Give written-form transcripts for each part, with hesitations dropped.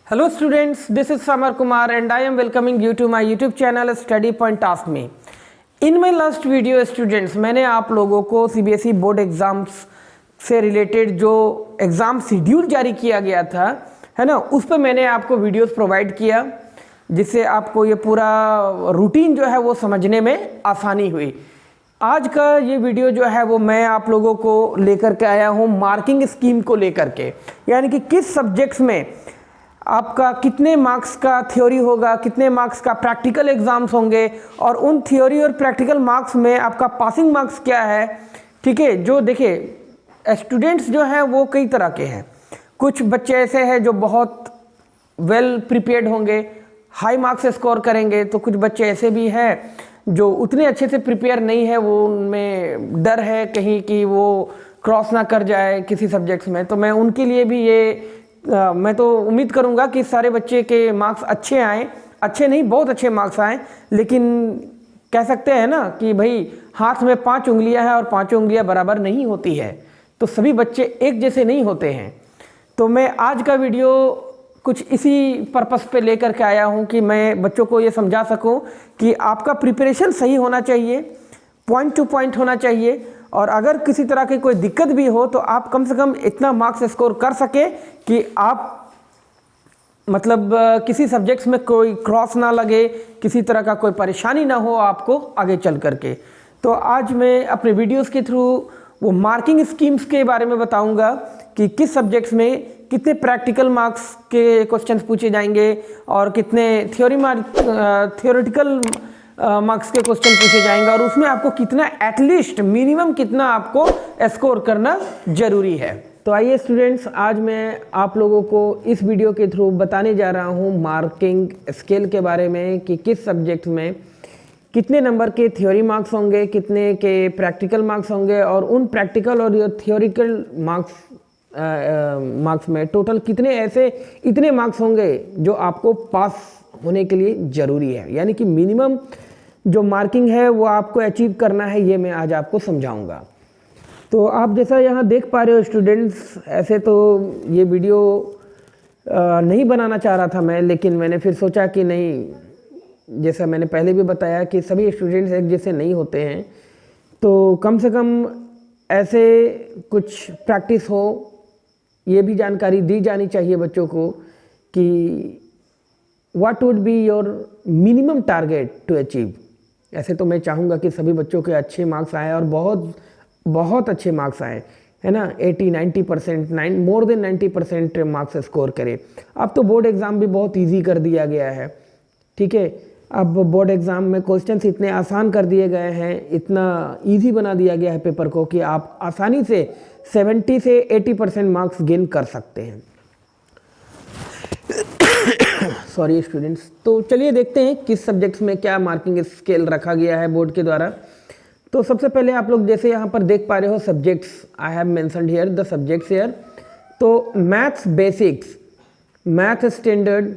Hello students, this is Samar Kumar and I am welcoming you to my YouTube channel Study Point Ask Me. In my last video students, मैंने आप लोगों को CBSE board exams से related जो exam schedule जारी किया गया था है ना, उस पर मैंने आपको वीडियोस प्रोवाइड किया जिससे आपको ये पूरा रूटीन जो है वो समझने में आसानी हुई। आज का ये वीडियो जो है वो मैं आप लोगों को लेकर के आया हूँ मार्किंग स्कीम को लेकर के, यानी कि किस सब्जेक्ट्स में आपका कितने मार्क्स का थ्योरी होगा, कितने मार्क्स का प्रैक्टिकल एग्जाम्स होंगे और उन थ्योरी और प्रैक्टिकल मार्क्स में आपका पासिंग मार्क्स क्या है। ठीक है, जो देखिए स्टूडेंट्स जो हैं वो कई तरह के हैं। कुछ बच्चे ऐसे हैं जो बहुत वेल प्रिपेयर्ड होंगे, हाई मार्क्स स्कोर करेंगे, तो कुछ बच्चे ऐसे भी हैं जो उतने अच्छे से प्रिपेयर नहीं है, वो उनमें डर है कहीं कि वो क्रॉस ना कर जाए किसी सब्जेक्ट्स में। तो मैं उनके लिए भी ये मैं तो उम्मीद करूंगा कि सारे बच्चे के मार्क्स अच्छे आएँ, अच्छे नहीं बहुत अच्छे मार्क्स आएँ, लेकिन कह सकते हैं ना कि भाई हाथ में 5 उंगलियां हैं और 5 उंगलियां बराबर नहीं होती है, तो सभी बच्चे एक जैसे नहीं होते हैं। तो मैं आज का वीडियो कुछ इसी पर्पस पे लेकर के आया हूं कि मैं बच्चों को ये समझा सकूं कि आपका प्रिपरेशन सही होना चाहिए, पॉइंट टू पॉइंट होना चाहिए, और अगर किसी तरह की कोई दिक्कत भी हो तो आप कम से कम इतना मार्क्स स्कोर कर सके कि आप मतलब किसी सब्जेक्ट्स में कोई क्रॉस ना लगे, किसी तरह का कोई परेशानी ना हो आपको आगे चल करके। तो आज मैं अपने वीडियोस के थ्रू वो मार्किंग स्कीम्स के बारे में बताऊंगा कि किस सब्जेक्ट्स में कितने प्रैक्टिकल मार्क्स के क्वेश्चंस पूछे जाएंगे और कितने थियोरेटिकल मार्क्स के क्वेश्चन पूछे जाएंगे, और उसमें आपको कितना एटलीस्ट मिनिमम कितना आपको स्कोर करना जरूरी है। तो आइए स्टूडेंट्स, आज मैं आप लोगों को इस वीडियो के थ्रू बताने जा रहा हूँ मार्किंग स्केल के बारे में कि किस सब्जेक्ट में कितने नंबर के थ्योरी मार्क्स होंगे, कितने के प्रैक्टिकल मार्क्स होंगे, और उन प्रैक्टिकल और थियोरिकल मार्क्स में टोटल कितने ऐसे इतने मार्क्स होंगे जो आपको पास होने के लिए ज़रूरी है, यानी कि मिनिमम जो मार्किंग है वो आपको अचीव करना है। ये मैं आज आपको समझाऊंगा। तो आप जैसा यहाँ देख पा रहे हो स्टूडेंट्स, ऐसे तो ये वीडियो नहीं बनाना चाह रहा था मैं, लेकिन मैंने फिर सोचा कि नहीं, जैसा मैंने पहले भी बताया कि सभी स्टूडेंट्स एक जैसे नहीं होते हैं, तो कम से कम ऐसे कुछ प्रैक्टिस हो, ये भी जानकारी दी जानी चाहिए बच्चों को कि what would be your minimum target to achieve. ऐसे तो मैं चाहूँगा कि सभी बच्चों के अच्छे मार्क्स आए और बहुत बहुत अच्छे मार्क्स आए, है ना, 80-90%, मोर देन 90% मार्क्स स्कोर करे। अब तो बोर्ड एग्ज़ाम भी बहुत इजी कर दिया गया है। ठीक है, अब बोर्ड एग्ज़ाम में क्वेश्चंस इतने आसान कर दिए गए हैं, इतना इजी बना दिया गया है पेपर को कि आप आसानी से 70 से 80% मार्क्स गेन कर सकते हैं। सॉरी स्टूडेंट्स, तो चलिए देखते हैं किस सब्जेक्ट्स में क्या मार्किंग स्केल रखा गया है बोर्ड के द्वारा। तो सबसे पहले आप लोग जैसे यहाँ पर देख पा रहे हो subjects, I have mentioned here the subjects here. तो maths basics, math standard,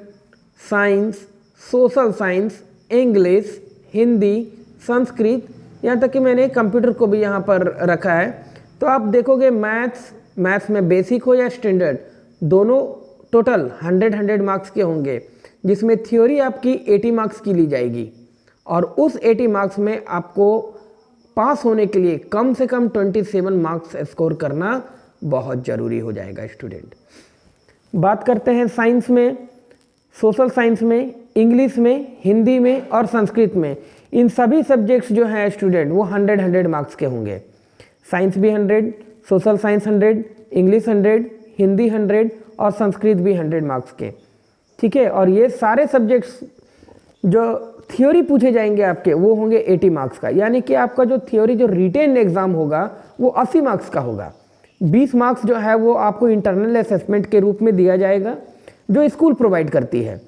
science, social science, English, Hindi, Sanskrit, यहाँ तक कि मैंने कंप्यूटर को भी यहाँ पर रखा है। तो आप देखोगे मैथ्स में बेसिक हो या स्टैंडर्ड, दोनों टोटल 100 मार्क्स के होंगे, जिसमें थ्योरी आपकी 80 मार्क्स की ली जाएगी, और उस 80 मार्क्स में आपको पास होने के लिए कम से कम 27 मार्क्स स्कोर करना बहुत ज़रूरी हो जाएगा स्टूडेंट। बात करते हैं साइंस में, सोशल साइंस में, इंग्लिश में, हिंदी में और संस्कृत में। इन सभी सब्जेक्ट्स जो हैं स्टूडेंट वो 100 मार्क्स के होंगे। साइंस भी 100, सोशल साइंस 100, इंग्लिश 100, हिंदी 100 और संस्कृत भी 100 मार्क्स के। ठीक है, और ये सारे सब्जेक्ट्स जो थ्योरी पूछे जाएंगे आपके वो होंगे 80 मार्क्स का, यानी कि आपका जो थ्योरी जो रिटेन एग्ज़ाम होगा वो 80 मार्क्स का होगा। 20 मार्क्स जो है वो आपको इंटरनल असेसमेंट के रूप में दिया जाएगा जो स्कूल प्रोवाइड करती है।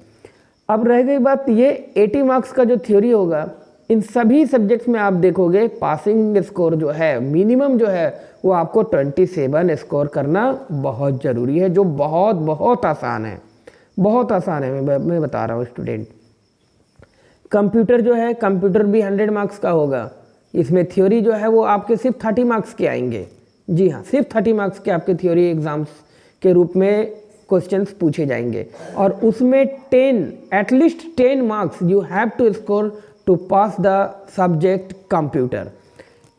अब रह गई बात, ये 80 मार्क्स का जो थ्योरी होगा, इन सभी सब्जेक्ट्स में आप देखोगे पासिंग स्कोर जो है मिनिमम जो है वो आपको 27 स्कोर करना बहुत ज़रूरी है, जो बहुत बहुत आसान है, बहुत आसान है। मैं बता रहा हूँ स्टूडेंट। कंप्यूटर जो है, कंप्यूटर भी 100 मार्क्स का होगा। इसमें थ्योरी जो है वो आपके सिर्फ 30 मार्क्स के आएंगे। जी हाँ, सिर्फ 30 मार्क्स के आपके थ्योरी एग्ज़ाम्स के रूप में क्वेश्चंस पूछे जाएंगे और उसमें 10 at least 10 marks you have to score to pass the subject computer.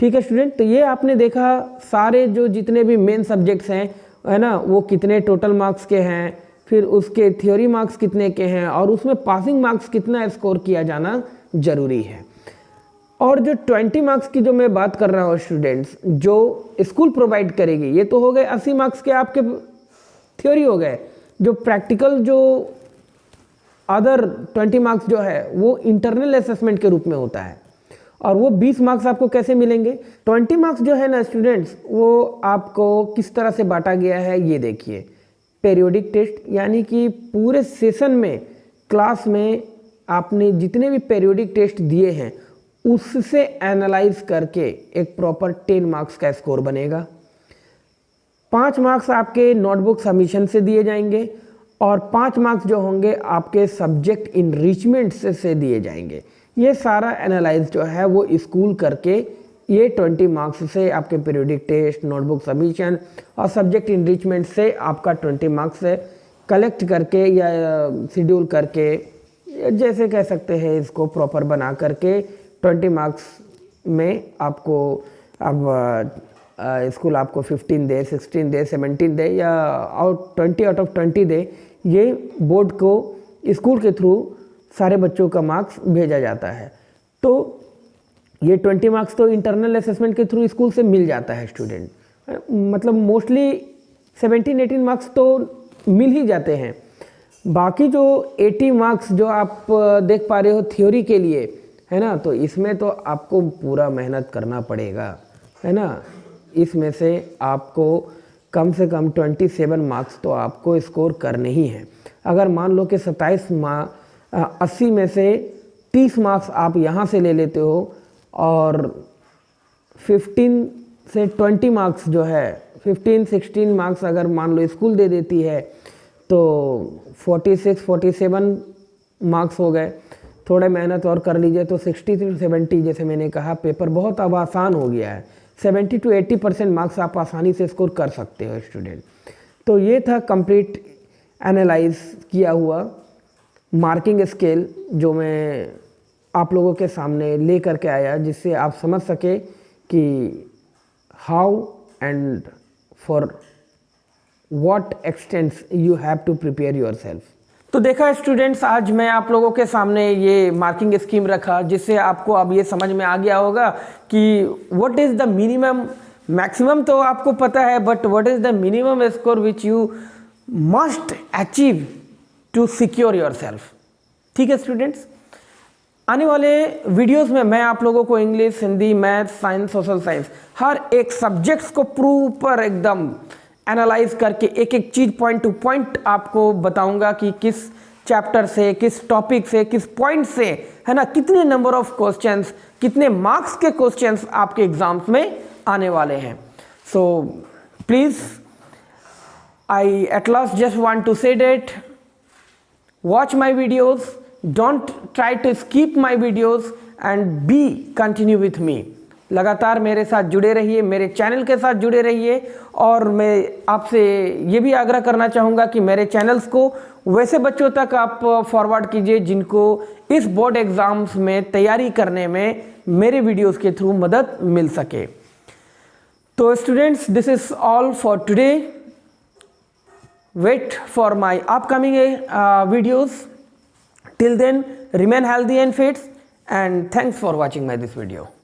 ठीक है स्टूडेंट, तो ये आपने देखा सारे जो जितने भी मेन सब्जेक्ट्स हैं है ना, वो कितने टोटल मार्क्स के हैं, फिर उसके थ्योरी मार्क्स कितने के हैं और उसमें पासिंग मार्क्स कितना स्कोर किया जाना ज़रूरी है। और जो 20 मार्क्स की जो मैं बात कर रहा हूँ स्टूडेंट्स, जो स्कूल प्रोवाइड करेगी, ये तो हो गए 80 मार्क्स के आपके थ्योरी हो गए। जो प्रैक्टिकल जो अदर 20 मार्क्स जो है वो इंटरनल असेसमेंट के रूप में होता है और वो 20 मार्क्स आपको कैसे मिलेंगे। 20 मार्क्स जो है ना स्टूडेंट्स, वो आपको किस तरह से बांटा गया है ये देखिए। पेरियोडिक टेस्ट, यानी कि पूरे सेशन में क्लास में आपने जितने भी पेरियोडिक टेस्ट दिए हैं उससे एनालाइज करके एक प्रॉपर 10 मार्क्स का स्कोर बनेगा। 5 मार्क्स आपके नोटबुक सबमिशन से दिए जाएंगे और 5 मार्क्स जो होंगे आपके सब्जेक्ट इनरिचमेंट से दिए जाएंगे। ये सारा एनालाइज जो है वो स्कूल करके ये 20 मार्क्स से आपके पीरियोडिक टेस्ट, नोटबुक सबमिशन और सब्जेक्ट इनरिचमेंट से आपका 20 मार्क्स से कलेक्ट करके या शेड्यूल करके, जैसे कह सकते हैं इसको, प्रॉपर बना करके 20 मार्क्स में आपको अब स्कूल आपको 15 दे, 16 दे, 17 दे या 20 आउट ऑफ 20 दे, ये बोर्ड को स्कूल के थ्रू सारे बच्चों का मार्क्स भेजा जाता है। तो ये 20 मार्क्स तो इंटरनल असेसमेंट के थ्रू स्कूल से मिल जाता है स्टूडेंट, मतलब मोस्टली 17-18 मार्क्स तो मिल ही जाते हैं। बाकी जो 80 मार्क्स जो आप देख पा रहे हो थ्योरी के लिए, है ना, तो इसमें तो आपको पूरा मेहनत करना पड़ेगा, है ना। इसमें से आपको कम से कम 27 मार्क्स तो आपको स्कोर करने ही हैं। अगर मान लो कि 80 में से 30 मार्क्स आप यहाँ से ले लेते हो और 15 से 20 मार्क्स जो है, 15-16 मार्क्स अगर मान लो स्कूल दे देती है तो 46-47 मार्क्स हो गए। थोड़ा मेहनत और कर लीजिए तो 60 से 70, जैसे मैंने कहा, पेपर बहुत अब आसान हो गया है। 70 to 80% मार्क्स आप आसानी से स्कोर कर सकते हो स्टूडेंट। तो ये था कंप्लीट एनालाइज किया हुआ मार्किंग स्केल जो मैं आप लोगों के सामने ले करके आया, जिससे आप समझ सके कि how and for what extents you have to prepare yourself. तो देखा स्टूडेंट्स, आज मैं आप लोगों के सामने ये मार्किंग स्कीम रखा, जिससे आपको अब ये समझ में आ गया होगा कि what is the minimum, maximum तो आपको पता है, but what is the minimum score which you must achieve to secure yourself. ठीक है स्टूडेंट्स, आने वाले वीडियोस में मैं आप लोगों को English, Hindi, math, science, social science, हर एक सब्जेक्ट्स को प्रॉपर एकदम एनालाइज करके एक एक चीज़ पॉइंट टू पॉइंट आपको बताऊंगा कि किस चैप्टर से, किस टॉपिक से, किस पॉइंट से, है ना, कितने नंबर ऑफ क्वेश्चंस, कितने मार्क्स के क्वेश्चंस आपके एग्जाम्स में आने वाले हैं। So please, I at last just want to say that watch my videos, don't try to skip my videos and be continue with me। लगातार मेरे साथ जुड़े रहिए, मेरे चैनल के साथ जुड़े रहिए। और मैं आपसे ये भी आग्रह करना चाहूँगा कि मेरे चैनल्स को वैसे बच्चों तक आप फॉरवर्ड कीजिए जिनको इस बोर्ड एग्ज़ाम्स में तैयारी करने में मेरे वीडियोस के थ्रू मदद मिल सके। तो students, this is all for today. Wait for my upcoming videos. Till then, remain healthy and fit, and thanks for watching this video.